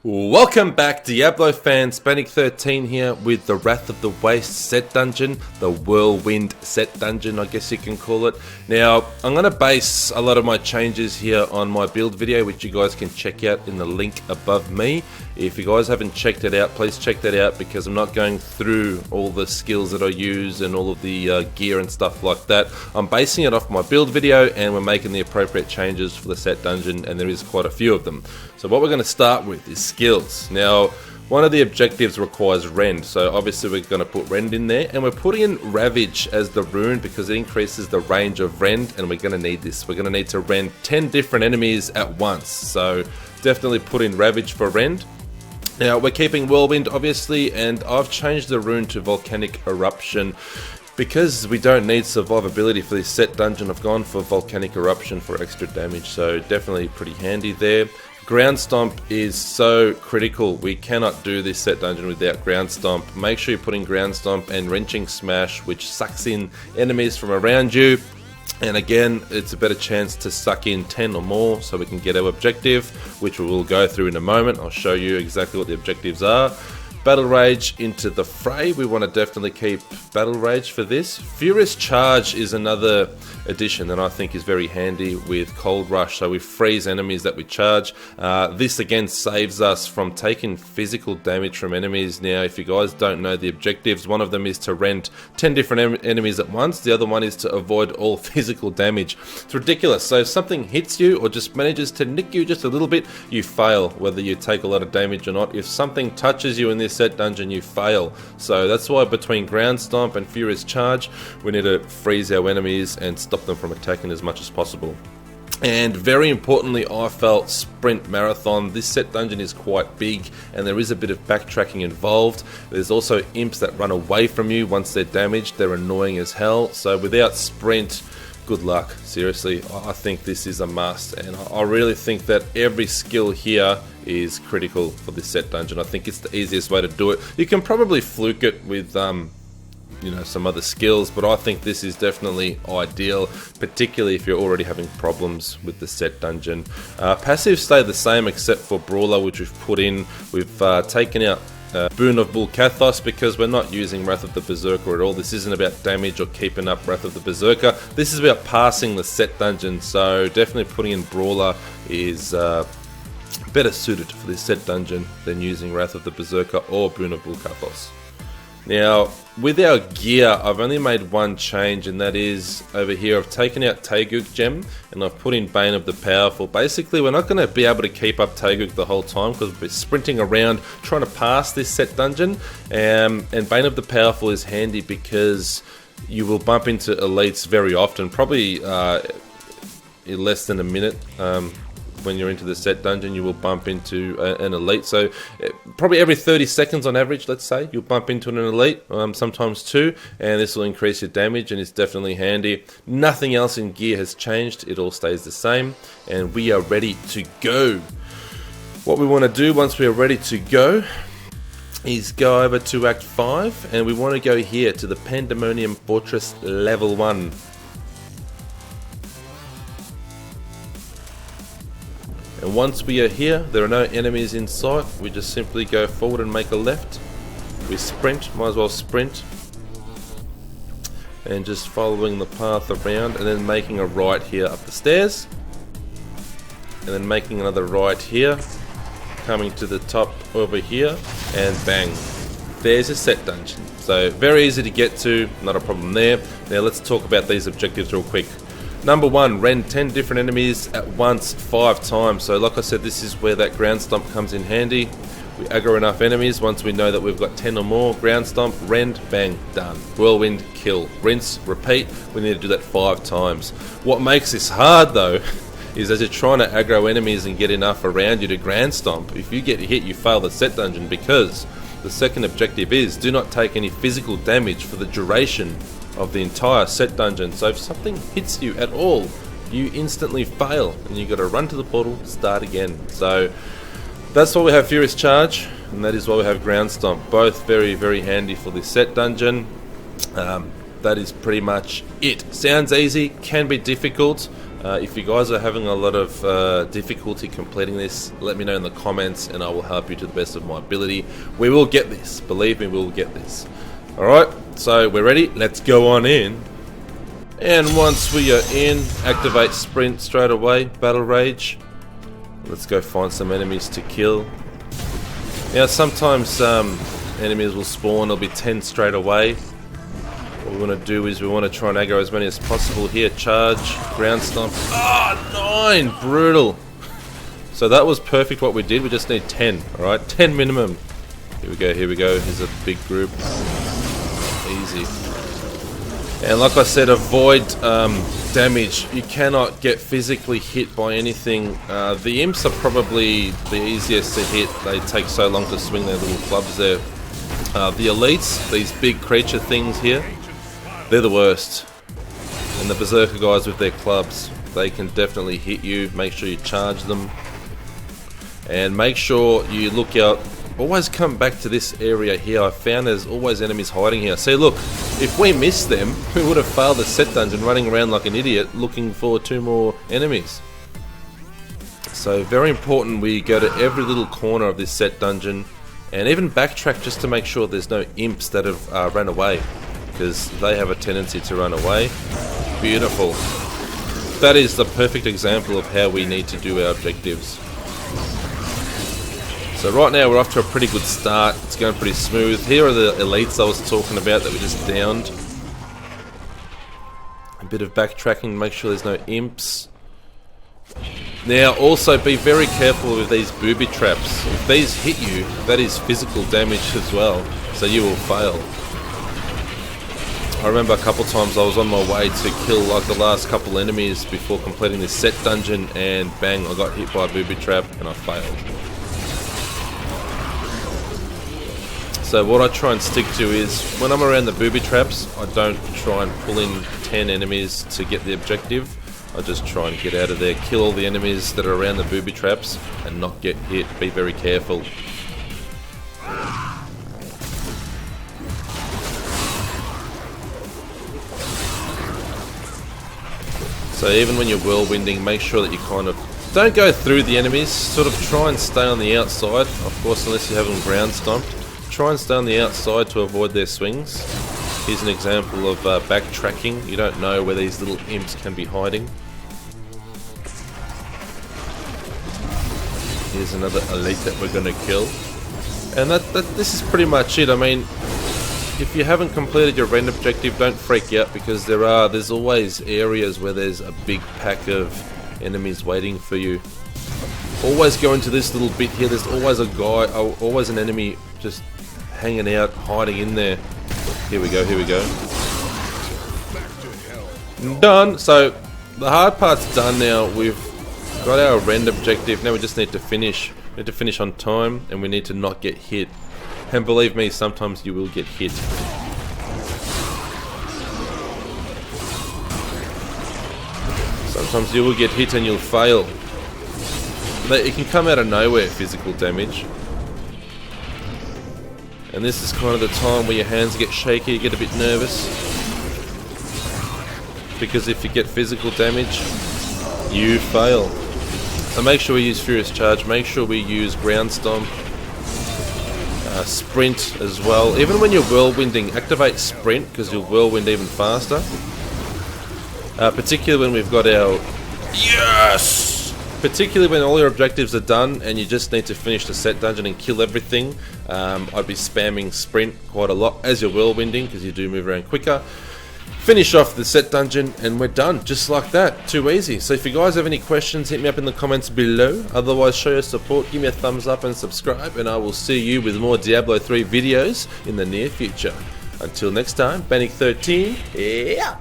Welcome back, Diablo fans. Spanic13 here with the Wrath of the Waste set dungeon, the Whirlwind set dungeon, I guess you can call it. Now, I'm going to base a lot of my changes here on my build video, which you guys can check out in the link above me. If you guys haven't checked it out, please check that out, because I'm not going through all the skills that I use and all of the gear and stuff like that. I'm basing it off my build video, and we're making the appropriate changes for the set dungeon, and there is quite a few of them. So what we're going to start with is skills. Now, one of the objectives requires rend, so obviously we're going to put rend in there, and we're putting in ravage as the rune because it increases the range of rend, and we're going to need this. We're going to need to rend 10 different enemies at once, so definitely put in ravage for rend. Now, we're keeping Whirlwind, obviously, and I've changed the rune to Volcanic Eruption. Because we don't need survivability for this set dungeon, I've gone for Volcanic Eruption for extra damage, so definitely pretty handy there. Ground Stomp is so critical. We cannot do this set dungeon without Ground Stomp. Make sure you're putting Ground Stomp and Wrenching Smash, which sucks in enemies from around you. And again, it's a better chance to suck in 10 or more so we can get our objective, which we will go through in a moment. I'll show you exactly what the objectives are. Battle Rage into the fray. We want to definitely keep Battle Rage for this. Furious Charge is another addition that I think is very handy with Cold Rush. So we freeze enemies that we charge. This again saves us from taking physical damage from enemies. Now, if you guys don't know the objectives, one of them is to rend 10 different enemies at once. The other one is to avoid all physical damage. It's ridiculous. So if something hits you or just manages to nick you just a little bit, you fail, whether you take a lot of damage or not. If something touches you in this set dungeon, you fail. So that's why between Ground Stomp and Furious Charge, we need to freeze our enemies and stop them from attacking as much as possible. And very importantly, I felt Sprint Marathon. This set dungeon is quite big and there is a bit of backtracking involved. There's also imps that run away from you once they're damaged. They're annoying as hell. So without Sprint, good luck. Seriously, I think this is a must, and I really think that every skill here is critical for this set dungeon. I think it's the easiest way to do it. You can probably fluke it with some other skills, but I think this is definitely ideal, particularly if you're already having problems with the set dungeon. Passives stay the same except for Brawler, which we've put in. We've taken out Boon of Bul-kathos because we're not using Wrath of the Berserker at all. This isn't about damage or keeping up Wrath of the Berserker. This is about passing the set dungeon, so definitely putting in Brawler is better suited for this set dungeon than using Wrath of the Berserker or Boon of Bul-kathos. Now, with our gear, I've only made one change, and that is over here. I've taken out Taeguk Gem and I've put in Bane of the Powerful. Basically, we're not going to be able to keep up Taeguk the whole time because we're sprinting around trying to pass this set dungeon. And Bane of the Powerful is handy because you will bump into elites very often, probably in less than a minute. When you're into the set dungeon, you will bump into an elite. So probably every 30 seconds on average, let's say, you'll bump into an elite, sometimes two, and this will increase your damage, and it's definitely handy. Nothing else in gear has changed. It all stays the same, and we are ready to go. What we want to do once we are ready to go is go over to Act 5, and we want to go here to the Pandemonium Fortress Level 1. And once we are here, there are no enemies in sight. We just simply go forward and make a left. We sprint, might as well sprint. And just following the path around and then making a right here up the stairs. And then making another right here. Coming to the top over here and bang. There's a set dungeon. So very easy to get to, not a problem there. Now let's talk about these objectives real quick. Number 1, rend 10 different enemies at once 5 times. So like I said, this is where that Ground Stomp comes in handy. We aggro enough enemies. Once we know that we've got 10 or more, Ground Stomp, rend, bang, done. Whirlwind, kill. Rinse, repeat. We need to do that 5 times. What makes this hard though is as you're trying to aggro enemies and get enough around you to Ground Stomp, if you get hit, you fail the set dungeon, because the second objective is do not take any physical damage for the duration of the entire set dungeon. So if something hits you at all, you instantly fail and you got to run to the portal, start again. So that's why we have Furious Charge, and that is why we have Ground Stomp. Both very, very handy for this set dungeon. That is pretty much it. Sounds easy, can be difficult. If you guys are having a lot of difficulty completing this, let me know in the comments and I will help you to the best of my ability. We will get this. Believe me, we will get this. Alright, so we're ready. Let's go on in. And once we are in, activate sprint straight away. Battle rage. Let's go find some enemies to kill. Now sometimes enemies will spawn. There'll be 10 straight away. What we want to do is we want to try and aggro as many as possible here. Charge, ground stomp. Ah, 9! Brutal. So that was perfect what we did. We just need 10, alright? 10 minimum. Here we go, here we go. Here's a big group. Easy. And like I said, avoid damage. You cannot get physically hit by anything. The imps are probably the easiest to hit. They take so long to swing their little clubs there. The elites, these big creature things here, they're the worst. And the berserker guys with their clubs, they can definitely hit you. Make sure you charge them. And make sure you look out. Always come back to this area here. I found there's always enemies hiding here. See, look, if we missed them, we would have failed the set dungeon running around like an idiot looking for 2 more enemies. So very important we go to every little corner of this set dungeon and even backtrack just to make sure there's no imps that have ran away, because they have a tendency to run away. Beautiful. That is the perfect example of how we need to do our objectives. So right now we're off to a pretty good start. It's going pretty smooth. Here are the elites I was talking about that we just downed. A bit of backtracking, make sure there's no imps. Now also be very careful with these booby traps. If these hit you, that is physical damage as well, so you will fail. I remember a couple times I was on my way to kill like the last couple enemies before completing this set dungeon, and bang, I got hit by a booby trap and I failed. So what I try and stick to is, when I'm around the booby traps, I don't try and pull in 10 enemies to get the objective. I just try and get out of there, kill all the enemies that are around the booby traps and not get hit. Be very careful. So even when you're whirlwinding, make sure that you kind of don't go through the enemies, sort of try and stay on the outside, of course unless you have them ground stomped. Try and stay on the outside to avoid their swings. Here's an example of backtracking. You don't know where these little imps can be hiding. Here's another elite that we're going to kill. And this is pretty much it. I mean, if you haven't completed your rend objective, don't freak out, because there's always areas where there's a big pack of enemies waiting for you. Always go into this little bit here. There's always a guy, always an enemy just hanging out, hiding in there. Here we go, here we go. Done! So, the hard part's done now. We've got our rend objective. Now we just need to finish. We need to finish on time, and we need to not get hit. And believe me, sometimes you will get hit. Sometimes you will get hit and you'll fail. But it can come out of nowhere, physical damage. And this is kind of the time where your hands get shaky, you get a bit nervous. Because if you get physical damage, you fail. So make sure we use Furious Charge, make sure we use Ground Stomp, Sprint as well. Even when you're whirlwinding, activate Sprint, because you'll whirlwind even faster. Particularly when we've got our... Yes! Particularly when all your objectives are done and you just need to finish the set dungeon and kill everything. I'd be spamming Sprint quite a lot as you're whirlwinding, because you do move around quicker. Finish off the set dungeon and we're done, just like that. Too easy. So if you guys have any questions, hit me up in the comments below. Otherwise, show your support, give me a thumbs up and subscribe, and I will see you with more Diablo 3 videos in the near future. Until next time, Bannick13, yeah!